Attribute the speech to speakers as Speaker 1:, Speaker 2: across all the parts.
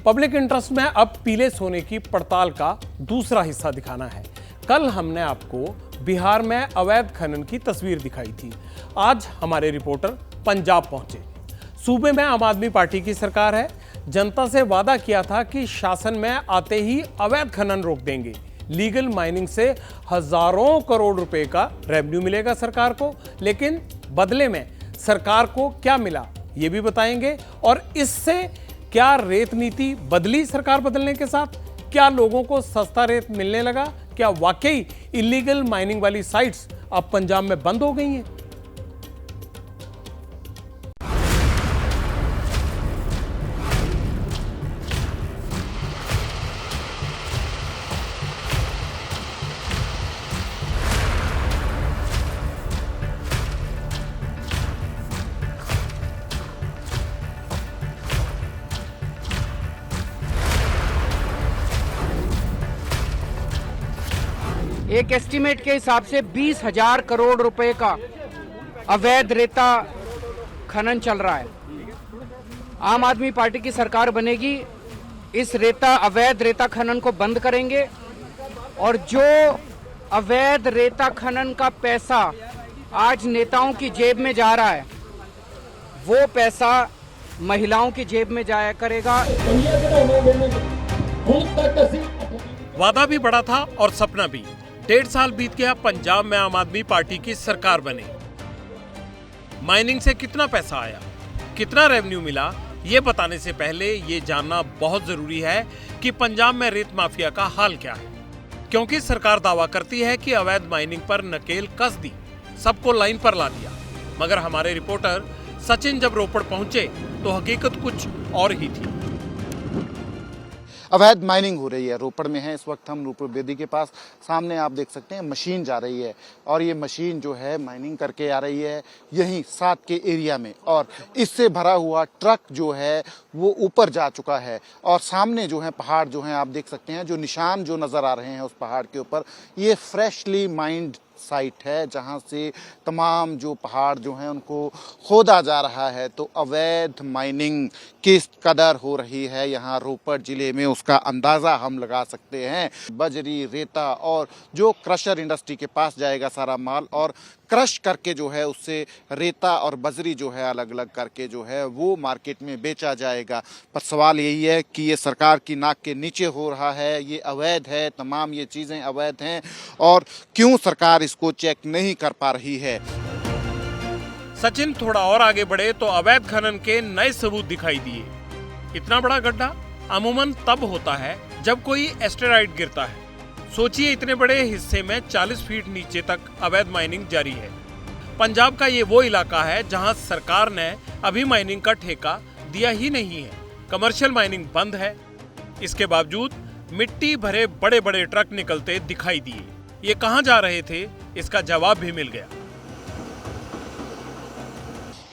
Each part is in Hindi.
Speaker 1: पब्लिक इंटरेस्ट में अब पीले सोने की पड़ताल का दूसरा हिस्सा दिखाना है। कल हमने आपको बिहार में अवैध खनन की तस्वीर दिखाई थी। आज हमारे रिपोर्टर पंजाब पहुंचे। सूबे में आम आदमी पार्टी की सरकार है। जनता से वादा किया था कि शासन में आते ही अवैध खनन रोक देंगे। लीगल माइनिंग से हजारों करोड़ रुपए का रेवेन्यू मिलेगा सरकार को, लेकिन बदले में सरकार को क्या मिला ये भी बताएंगे। और इससे क्या रेत नीति बदली सरकार बदलने के साथ? क्या लोगों को सस्ता रेत मिलने लगा? क्या वाकई इलीगल माइनिंग वाली साइट्स अब पंजाब में बंद हो गई हैं?
Speaker 2: एक एस्टीमेट के हिसाब से 20,000 करोड़ रुपए का अवैध रेता खनन चल रहा है। आम आदमी पार्टी की सरकार बनेगी, इस अवैध रेता खनन को बंद करेंगे और जो अवैध रेता खनन का पैसा आज नेताओं की जेब में जा रहा है वो पैसा महिलाओं की जेब में जाया करेगा।
Speaker 1: वादा भी बड़ा था और सपना भी। 1.5 साल बीत गया, पंजाब में आम आदमी पार्टी की सरकार बनी। माइनिंग से कितना पैसा आया, कितना रेवेन्यू मिला, ये बताने से पहले ये जानना बहुत जरूरी है कि पंजाब में रेत माफिया का हाल क्या है। क्योंकि सरकार दावा करती है कि अवैध माइनिंग पर नकेल कस दी, सबको लाइन पर ला दिया। मगर हमारे रिपोर्टर सचिन जब रोपड़ पहुंचे तो हकीकत कुछ और ही थी।
Speaker 3: अवैध माइनिंग हो रही है, रोपड़ में है इस वक्त हम रूपड़ बेदी के पास। सामने आप देख सकते हैं मशीन जा रही है और ये मशीन जो है माइनिंग करके आ रही है यहीं साथ के एरिया में, और इससे भरा हुआ ट्रक जो है वो ऊपर जा चुका है। और सामने जो है पहाड़ जो है आप देख सकते हैं, जो निशान जो नजर आ रहे हैं उस पहाड़ के ऊपर, ये फ्रेशली माइंड साइट है जहां से तमाम जो पहाड़ जो हैं उनको खोदा जा रहा है। तो अवैध माइनिंग किस कदर हो रही है यहाँ रोपड़ जिले में उसका अंदाज़ा हम लगा सकते हैं। बजरी, रेता और जो क्रशर इंडस्ट्री के पास जाएगा सारा माल, और क्रश करके जो है उससे रेता और बजरी जो है अलग अलग करके जो है वो मार्केट में बेचा जाएगा। पर सवाल यही है कि ये सरकार की नाक के नीचे हो रहा है, ये अवैध है, तमाम ये चीज़ें अवैध हैं, और क्यों सरकार इसको चेक नहीं कर पा रही है।
Speaker 1: सचिन थोड़ा और आगे बढ़े तो अवैध खनन के नए सबूत दिखाई दिए। इतना बड़ा गड्ढा अमूमन तब होता है जब कोई एस्टेरॉइड गिरता है। सोचिए, इतने बड़े हिस्से में 40 फीट नीचे तक अवैध माइनिंग जारी है। पंजाब का ये वो इलाका है जहां सरकार ने अभी माइनिंग का ठेका दिया ही नहीं है। कमर्शियल माइनिंग बंद है। इसके बावजूद मिट्टी भरे बड़े बड़े ट्रक निकलते दिखाई दिए। ये कहां जा रहे थे, इसका जवाब भी मिल गया।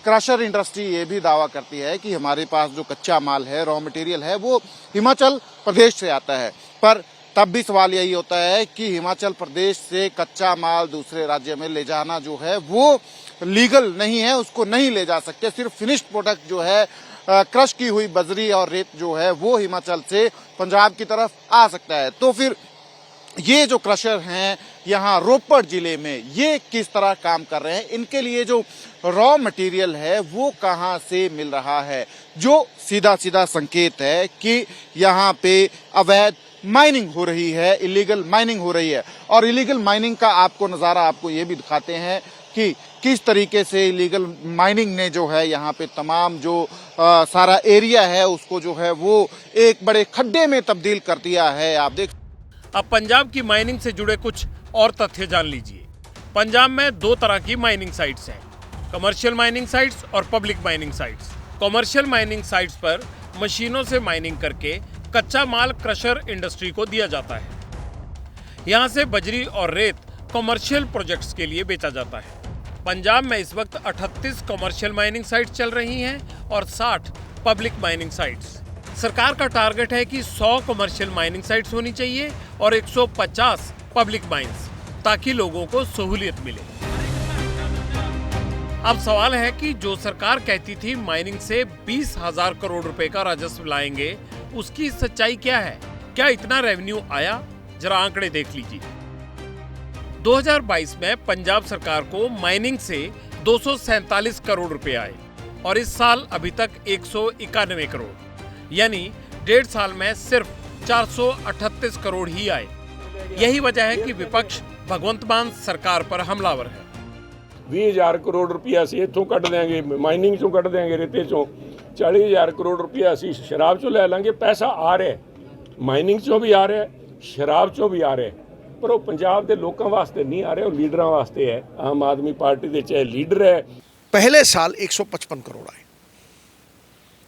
Speaker 3: क्रशर इंडस्ट्री ये भी दावा करती है कि हमारे पास जो कच्चा माल है, रॉ मटेरियल है, वो हिमाचल प्रदेश से आता है। पर तब भी सवाल यही होता है कि हिमाचल प्रदेश से कच्चा माल दूसरे राज्य में ले जाना जो है वो लीगल नहीं है, उसको नहीं ले जा सकते। सिर्फ फिनिश्ड प्रोडक्ट जो है क्रश की हुई बजरी और रेत जो है वो हिमाचल से पंजाब की तरफ आ सकता है। तो फिर ये जो क्रशर हैं यहाँ रोपड़ जिले में, ये किस तरह काम कर रहे हैं, इनके लिए जो रॉ मटेरियल है वो कहाँ से मिल रहा है, जो सीधा सीधा संकेत है कि यहाँ पे अवैध माइनिंग हो रही है, इलीगल माइनिंग हो रही है। और इलीगल माइनिंग का आपको नज़ारा आपको ये भी दिखाते हैं कि किस तरीके से इलीगल माइनिंग ने जो है यहाँ पे तमाम जो सारा एरिया है उसको जो है वो एक बड़े खड्डे में तब्दील कर दिया है। आप देख।
Speaker 1: अब पंजाब की माइनिंग से जुड़े कुछ और तथ्य जान लीजिए। पंजाब में 2 तरह की माइनिंग साइट्स हैं, कमर्शियल माइनिंग साइट्स और public mining sites. Commercial mining sites पर मशीनों से माइनिंग करके कच्चा माल क्रशर इंडस्ट्री को दिया जाता है। यहाँ से बजरी और रेत कमर्शियल प्रोजेक्ट्स के लिए बेचा जाता है। पंजाब में इस वक्त 38 कमर्शियल माइनिंग साइट्स चल रही हैं और 60 पब्लिक माइनिंग साइट्स। सरकार का टारगेट है कि 100 कमर्शियल माइनिंग साइट्स होनी चाहिए और 150 पब्लिक माइंस, ताकि लोगों को सहूलियत मिले। अब सवाल है कि जो सरकार कहती थी माइनिंग से 20,000 करोड़ रुपए का राजस्व लाएंगे, उसकी सच्चाई क्या है? क्या इतना रेवेन्यू आया? जरा आंकड़े देख लीजिए। 2022 में पंजाब सरकार को माइनिंग से 247 करोड़ रुपए आए और इस साल अभी तक 191 करोड़, यानी 1.5 साल में सिर्फ 438 करोड़ ही आए। यही वजह है कि विपक्ष भगवंत मान सरकार पर हमलावर है।
Speaker 4: 20,000 करोड़ रुपया ਅਸੀਂ ਇੱਥੋਂ ਕੱਢ ਦਿਆਂਗੇ, ਮਾਈਨਿੰਗ ਚੋਂ ਕੱਢ ਦਿਆਂਗੇ, ਰੇਤੇ ਚੋਂ 40,000 ਕਰੋੜ ਰੁਪਇਆ ਅਸੀਂ ਸ਼ਰਾਬ ਚੋਂ ਲੈ ਲਾਂਗੇ। ਪੈਸਾ ਆ ਰਿਹਾ, ਮਾਈਨਿੰਗ ਚੋਂ ਵੀ ਆ ਰਿਹਾ, ਸ਼ਰਾਬ ਚੋਂ ਵੀ ਆ ਰਿਹਾ, ਪਰ ਉਹ ਪੰਜਾਬ ਦੇ ਲੋਕਾਂ ਵਾਸਤੇ ਨਹੀਂ ਆ ਰਿਹਾ, ਉਹ ਲੀਡਰਾਂ ਵਾਸਤੇ ਹੈ। ਆਮ ਆਦਮੀ ਪਾर्टी ਦੇ ਚਾਹੇ ਲੀਡਰ ਹੈ।
Speaker 5: पहले साल 155 करोड़ आए,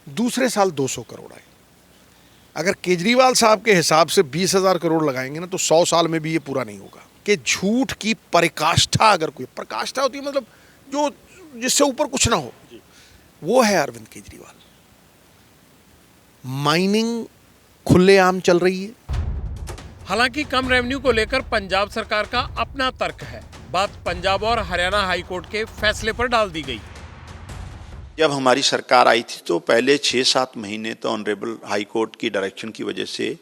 Speaker 5: दूसरे साल 200 करोड़ आए। अगर केजरीवाल साहब के हिसाब से 20,000 करोड़ लगाएंगे ना तो 100 साल में भी ये पूरा नहीं होगा। कि झूठ की पराकाष्ठा, अगर कोई पराकाष्ठा होती है मतलब जो जिससे ऊपर कुछ ना हो, वो है अरविंद केजरीवाल। माइनिंग खुलेआम चल रही है।
Speaker 1: हालांकि कम रेवेन्यू को लेकर पंजाब सरकार का अपना तर्क है। बात पंजाब और हरियाणा हाई कोर्ट के फैसले पर डाल दी गई।
Speaker 6: जब हमारी सरकार आई थी तो पहले 6-7 महीने तो ऑनरेबल हाई कोर्ट की डायरेक्शन की वजह से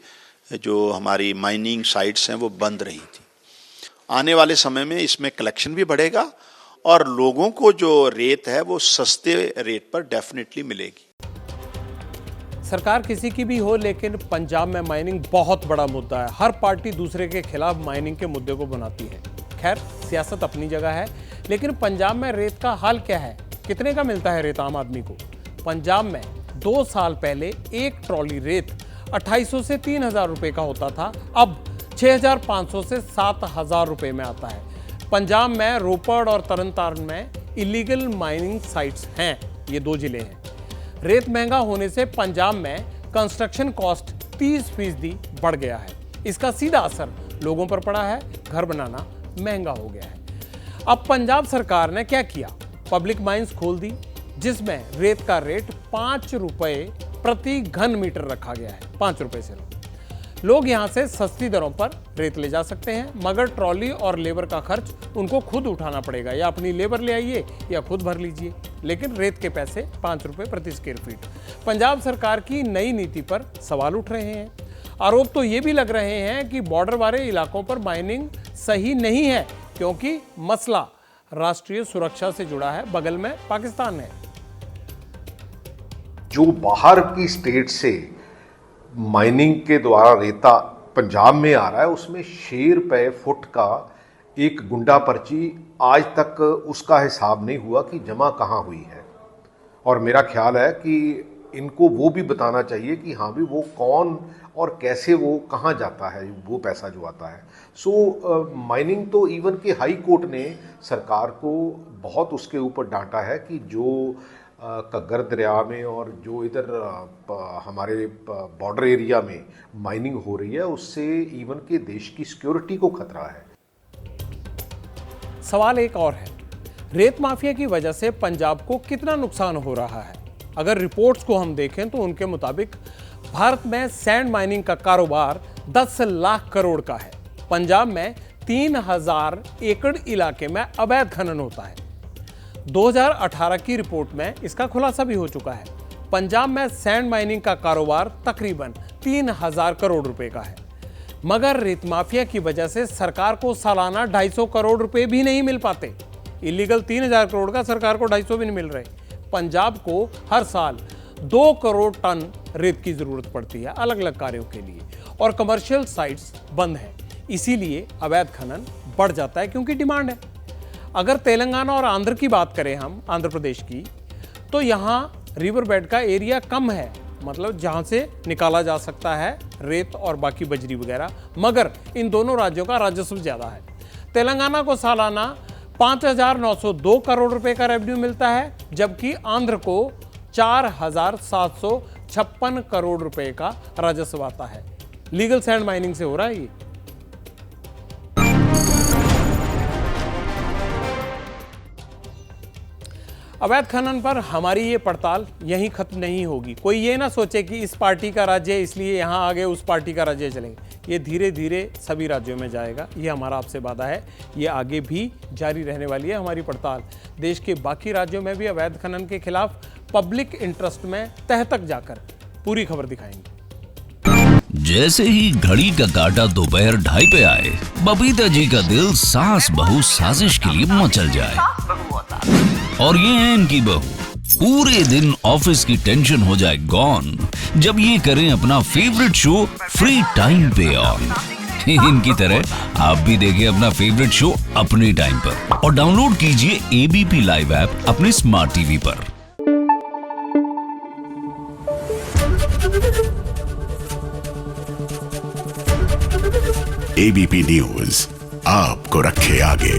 Speaker 6: जो हमारी माइनिंग साइट्स हैं वो बंद रही थी। आने वाले समय में इसमें कलेक्शन भी बढ़ेगा और लोगों को जो रेत है वो सस्ते रेट पर डेफिनेटली मिलेगी।
Speaker 1: सरकार किसी की भी हो, लेकिन पंजाब में माइनिंग बहुत बड़ा मुद्दा है। हर पार्टी दूसरे के खिलाफ माइनिंग के मुद्दे को बनाती है। खैर, सियासत अपनी जगह है, लेकिन पंजाब में रेत का हाल क्या है? कितने का मिलता है रेत आम आदमी को? पंजाब में 2 साल पहले एक ट्रॉली रेत 2800 से 3,000 रुपए का होता था, अब 6,500 से 7,000 रुपए में आता है। पंजाब में रोपड़ और तरनतारन में इलीगल माइनिंग साइट्स हैं। ये 2 जिले हैं। रेत महंगा होने से पंजाब में कंस्ट्रक्शन कॉस्ट 30% बढ़ गया है। इसका सीधा असर लोगों पर पड़ा है। घर बनाना महंगा हो गया है। अब पंजाब सरकार ने क्या किया? पब्लिक माइंस खोल दी, जिसमें रेत का रेट 5 रुपए प्रति घन मीटर रखा गया है। 5 रुपए से लोग यहां से सस्ती दरों पर रेत ले जा सकते हैं, मगर ट्रॉली और लेबर का खर्च उनको खुद उठाना पड़ेगा। या अपनी लेबर ले आइए या खुद भर लीजिए, लेकिन रेत के पैसे 5 रुपए प्रति स्क्वायर फीट। पंजाब सरकार की नई नीति पर सवाल उठ रहे हैं। आरोप तो ये भी लग रहे हैं कि बॉर्डर वाले इलाकों पर माइनिंग सही नहीं है, क्योंकि मसला राष्ट्रीय सुरक्षा से जुड़ा है। बगल में पाकिस्तान है।
Speaker 7: जो बाहर की स्टेट से माइनिंग के द्वारा रेता पंजाब में आ रहा है, उसमें 6 रुपए फुट का एक गुंडा पर्ची आज तक उसका हिसाब नहीं हुआ कि जमा कहाँ हुई है। और मेरा ख्याल है कि इनको वो भी बताना चाहिए कि हाँ भी वो कौन और कैसे वो कहाँ जाता है, वो पैसा जो आता है। सो माइनिंग तो इवन के हाई कोर्ट ने सरकार को बहुत उसके ऊपर डांटा है कि जो कग्गर दरिया में और जो इधर हमारे बॉर्डर एरिया में माइनिंग हो रही है, उससे इवन के देश की सिक्योरिटी को खतरा है।
Speaker 1: सवाल एक और है, रेत माफिया की वजह से पंजाब को कितना नुकसान हो रहा है? अगर रिपोर्ट्स को हम देखें तो उनके मुताबिक भारत में सैंड माइनिंग का कारोबार 10 लाख करोड़ का है। पंजाब में 3,000 एकड़ इलाके में अवैध खनन होता है। 2018 की रिपोर्ट में इसका खुलासा भी हो चुका है। पंजाब में सैंड माइनिंग का कारोबार तकरीबन 3,000 करोड़ रुपए का है, मगर रेत माफिया की वजह से सरकार को सालाना 250 करोड़ रुपए भी नहीं मिल पाते। इलीगल 3,000 करोड़ का सरकार को 250 भी नहीं मिल रहे। पंजाब को हर साल 2 करोड़ टन रेत की जरूरत पड़ती है अलग अलग कार्यों के लिए, और कमर्शियल साइट्स बंद हैं। इसीलिए अवैध खनन बढ़ जाता है, क्योंकि डिमांड है। अगर तेलंगाना और आंध्र की बात करें हम, आंध्र प्रदेश की, तो यहाँ रिवर बेड का एरिया कम है, मतलब जहाँ से निकाला जा सकता है रेत और बाकी बजरी वगैरह, मगर इन दोनों राज्यों का राजस्व ज़्यादा है। तेलंगाना को सालाना 5,902 करोड़ रुपए का रेवेन्यू मिलता है, जबकि आंध्र को 4,756 करोड़ रुपए का राजस्व आता है। लीगल सैंड माइनिंग से हो रहा है ये। अवैध खनन पर हमारी ये पड़ताल यहीं खत्म नहीं होगी। कोई ये ना सोचे कि इस पार्टी का राज्य है इसलिए यहाँ आगे उस पार्टी का राज्य चलेंगे। ये धीरे धीरे सभी राज्यों में जाएगा। ये हमारा आपसे वादा है। ये आगे भी जारी रहने वाली है हमारी पड़ताल। देश के बाकी राज्यों में भी अवैध खनन के खिलाफ पब्लिक इंटरेस्ट में तह तक जाकर पूरी खबर दिखाएंगे।
Speaker 8: जैसे ही घड़ी का काटा दोपहर 2:30 पे आए, बबीता जी का दिल सास बहू साजिश के लिए मचल जाए। और ये है इनकी बहू, पूरे दिन ऑफिस की टेंशन हो जाए गॉन जब ये करें अपना फेवरेट शो फ्री टाइम पे ऑन। इनकी तरह आप भी देखें अपना फेवरेट शो अपने टाइम पर और डाउनलोड कीजिए एबीपी लाइव ऐप अपने स्मार्ट टीवी पर।
Speaker 9: एबीपी न्यूज आपको रखे आगे।